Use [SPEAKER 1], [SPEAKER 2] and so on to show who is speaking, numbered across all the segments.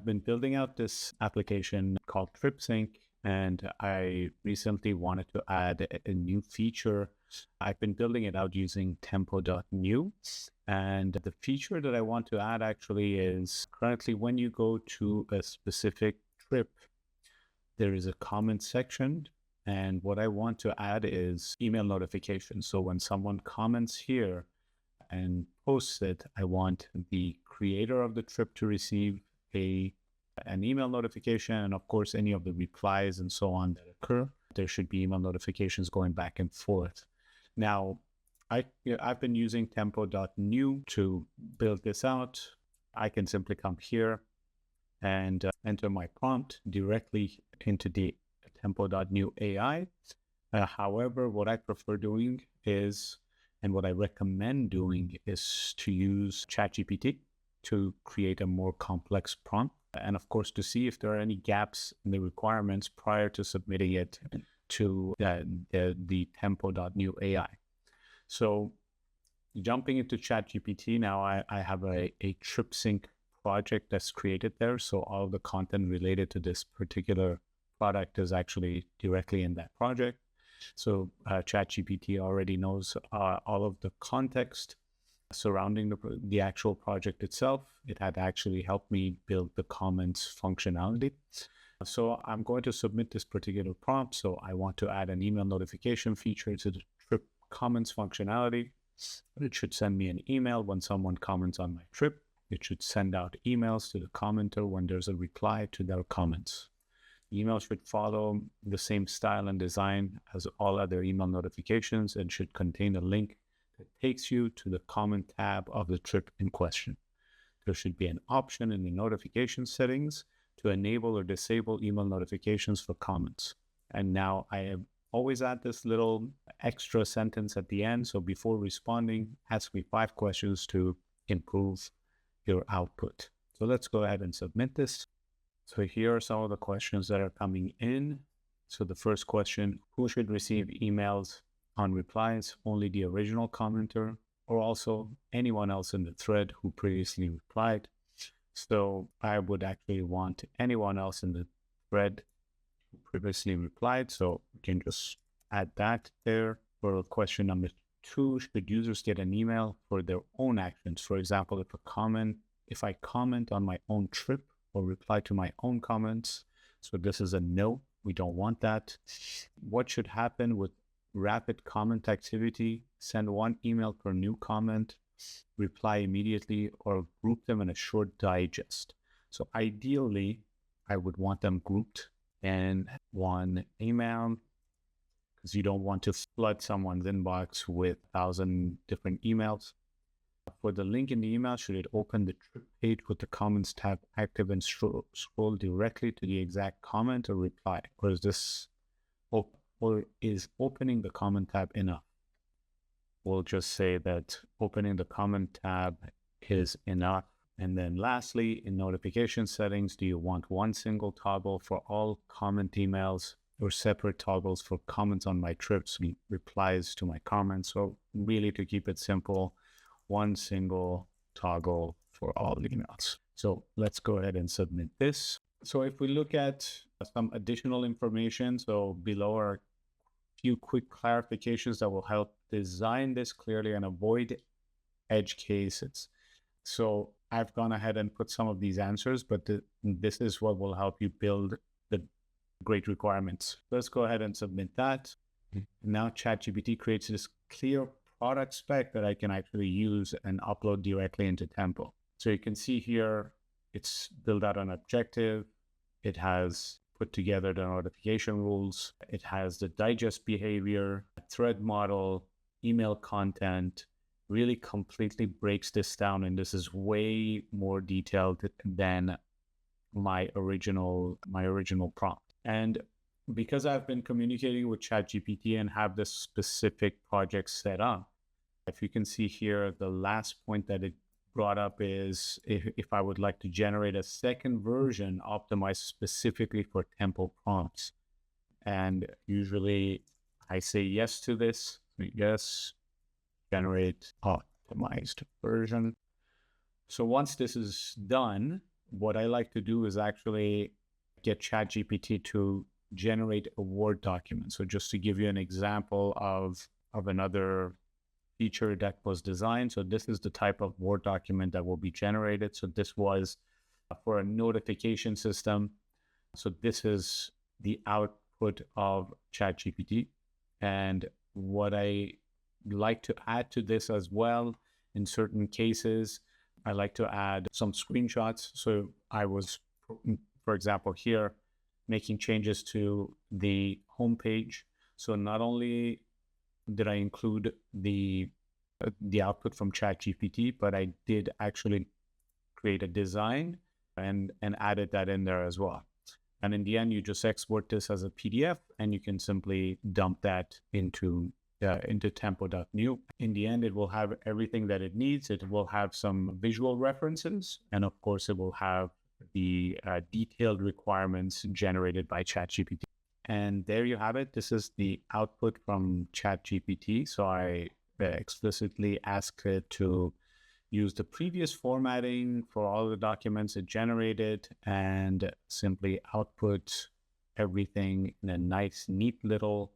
[SPEAKER 1] I've been building out this application called TripSync, and I recently wanted to add a new feature. I've been building it out using Tempo.new. And the feature that I want to add actually is currently when you go to a specific trip, there is a comment section. And what I want to add is email notifications. So when someone comments here and posts it, I want the creator of the trip to receive an email notification. And of course, any of the replies and so on that occur, there should be email notifications going back and forth. Now, I've been using Tempo.new to build this out. I can simply come here and enter my prompt directly into the Tempo.new AI. However, what I prefer doing is, and what I recommend doing is to use ChatGPT to create a more complex prompt. And of course, to see if there are any gaps in the requirements prior to submitting it to the Tempo.new AI. So jumping into ChatGPT now, I have a TripSync project that's created there. So all the content related to this particular product is actually directly in that project. So ChatGPT already knows all of the context surrounding the actual project itself. It had actually helped me build the comments functionality. So I'm going to submit this particular prompt. So I want to add an email notification feature to the trip comments functionality. It should send me an email when someone comments on my trip. It should send out emails to the commenter when there's a reply to their comments. The email should follow the same style and design as all other email notifications and should contain a link that takes you to the comment tab of the trip in question. There should be an option in the notification settings to enable or disable email notifications for comments. And now I always add this little extra sentence at the end. So before responding, ask me 5 questions to improve your output. So let's go ahead and submit this. So here are some of the questions that are coming in. So the first question, who should receive emails on replies? Only the original commenter or also anyone else in the thread who previously replied? So I would actually want anyone else in the thread who previously replied. So we can just add that there. For question number 2, should users get an email for their own actions? For example, if I comment on my own trip or reply to my own comments. So this is a no, we don't want that. What should happen with rapid comment activity? Send 1 email per new comment, reply immediately, or group them in a short digest. So ideally, I would want them grouped in 1 email because you don't want to flood someone's inbox with 1,000 different emails. For the link in the email, should it open the trip page with the comments tab active and scroll directly to the exact comment or reply? Or is opening the comment tab enough? We'll just say that opening the comment tab is enough. And then lastly, in notification settings, do you want 1 single toggle for all comment emails or separate toggles for comments on my trips and replies to my comments? So really, to keep it simple, 1 single toggle for all emails. So let's go ahead and submit this. So if we look at some additional information, so below are a few quick clarifications that will help design this clearly and avoid edge cases. So I've gone ahead and put some of these answers, but this is what will help you build the great requirements. Let's go ahead and submit that. Now ChatGPT creates this clear product spec that I can actually use and upload directly into Tempo. So you can see here, it's built out an objective. It has put together the notification rules. It has the digest behavior, thread model, email content, really completely breaks this down. And this is way more detailed than my original prompt. And because I've been communicating with ChatGPT and have this specific project set up, if you can see here, the last point that it brought up is if I would like to generate a second version optimized specifically for Tempo prompts. And usually I say yes to this. Yes, generate optimized version. So once this is done, what I like to do is actually get ChatGPT to generate a Word document. So just to give you an example of another feature that was designed. So this is the type of Word document that will be generated. So this was for a notification system. So this is the output of ChatGPT. And what I like to add to this as well, in certain cases, I like to add some screenshots. So I was, for example, here, making changes to the homepage. So not only did I include the output from ChatGPT, but I did actually create a design and added that in there as well. And in the end, you just export this as a PDF, and you can simply dump that into Tempo.new. In the end, it will have everything that it needs. It will have some visual references, and of course, it will have the detailed requirements generated by ChatGPT. And there you have it. This is the output from ChatGPT. So I explicitly asked it to use the previous formatting for all the documents it generated and simply output everything in a nice, neat little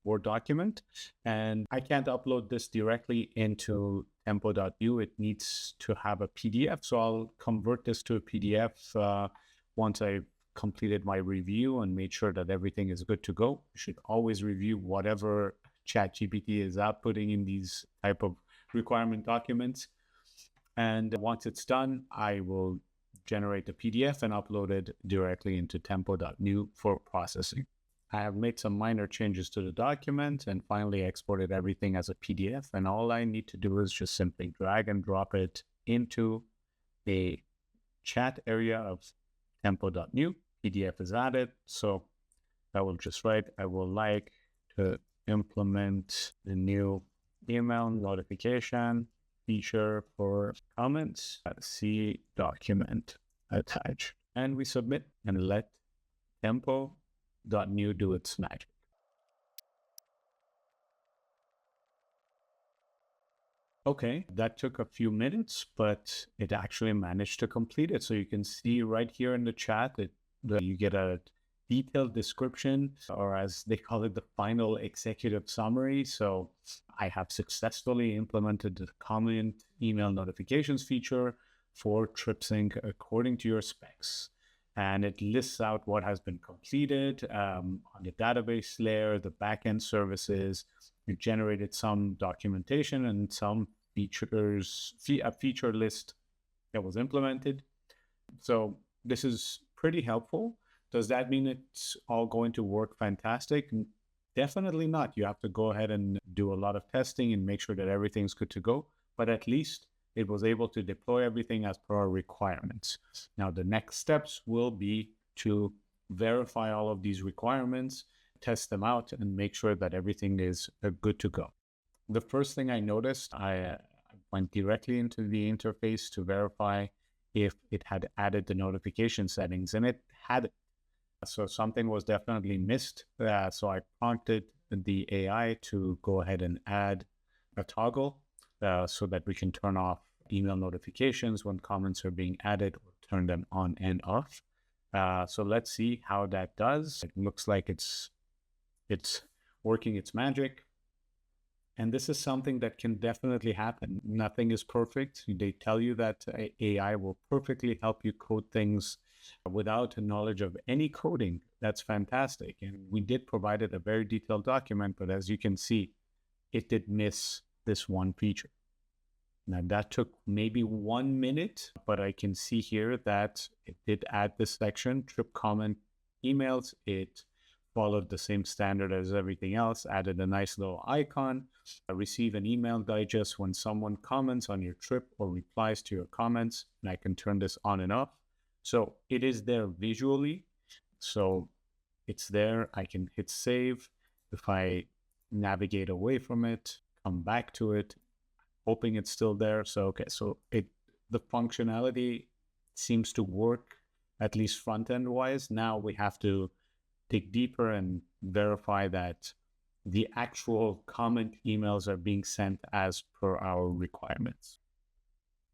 [SPEAKER 1] Word document. And I can't upload this directly into Tempo.new. It needs to have a PDF. So I'll convert this to a PDF once I've completed my review and made sure that everything is good to go. You should always review whatever ChatGPT is outputting in these type of requirement documents. And once it's done, I will generate the PDF and upload it directly into Tempo.new for processing. I have made some minor changes to the document and finally exported everything as a PDF. And all I need to do is just simply drag and drop it into a chat area of Tempo.new. PDF is added. So I will just write, I will like to implement the new email notification feature for comments. See document attached. And we submit and let Tempo.new do its magic. Okay, that took a few minutes, but it actually managed to complete it. So you can see right here in the chat that you get a detailed description, or as they call it, the final executive summary. So I have successfully implemented the comment email notifications feature for TripSync according to your specs. And it lists out what has been completed on the database layer, the backend services. It generated some documentation and some features, a feature list that was implemented. So this is pretty helpful. Does that mean it's all going to work fantastic? Definitely not. You have to go ahead and do a lot of testing and make sure that everything's good to go. But at least it was able to deploy everything as per our requirements. Now, the next steps will be to verify all of these requirements, test them out, and make sure that everything is good to go. The first thing I noticed, I went directly into the interface to verify if it had added the notification settings, and it had it. So something was definitely missed. So I prompted the AI to go ahead and add a toggle so that we can turn off email notifications when comments are being added, or turn them on and off. So let's see how that does. It looks like it's working its magic. And this is something that can definitely happen. Nothing is perfect. They tell you that AI will perfectly help you code things without a knowledge of any coding. That's fantastic. And we did provide it a very detailed document, but as you can see, it did miss this one feature. Now that took maybe 1 minute, but I can see here that it did add this section, trip comment emails. It followed the same standard as everything else, added a nice little icon, receive an email digest when someone comments on your trip or replies to your comments, and I can turn this on and off. So it is there visually. So it's there. I can hit save. If I navigate away from it, come back to it, hoping it's still there. So, okay, so the functionality seems to work, at least front-end wise. Now we have to dig deeper and verify that the actual comment emails are being sent as per our requirements.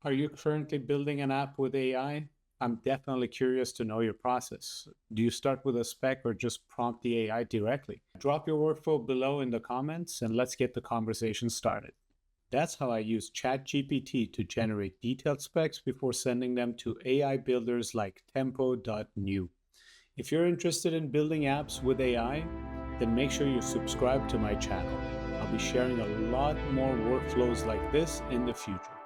[SPEAKER 1] Are you currently building an app with AI? I'm definitely curious to know your process. Do you start with a spec or just prompt the AI directly? Drop your workflow below in the comments and let's get the conversation started. That's how I use ChatGPT to generate detailed specs before sending them to AI builders like Tempo.new. If you're interested in building apps with AI, then make sure you subscribe to my channel. I'll be sharing a lot more workflows like this in the future.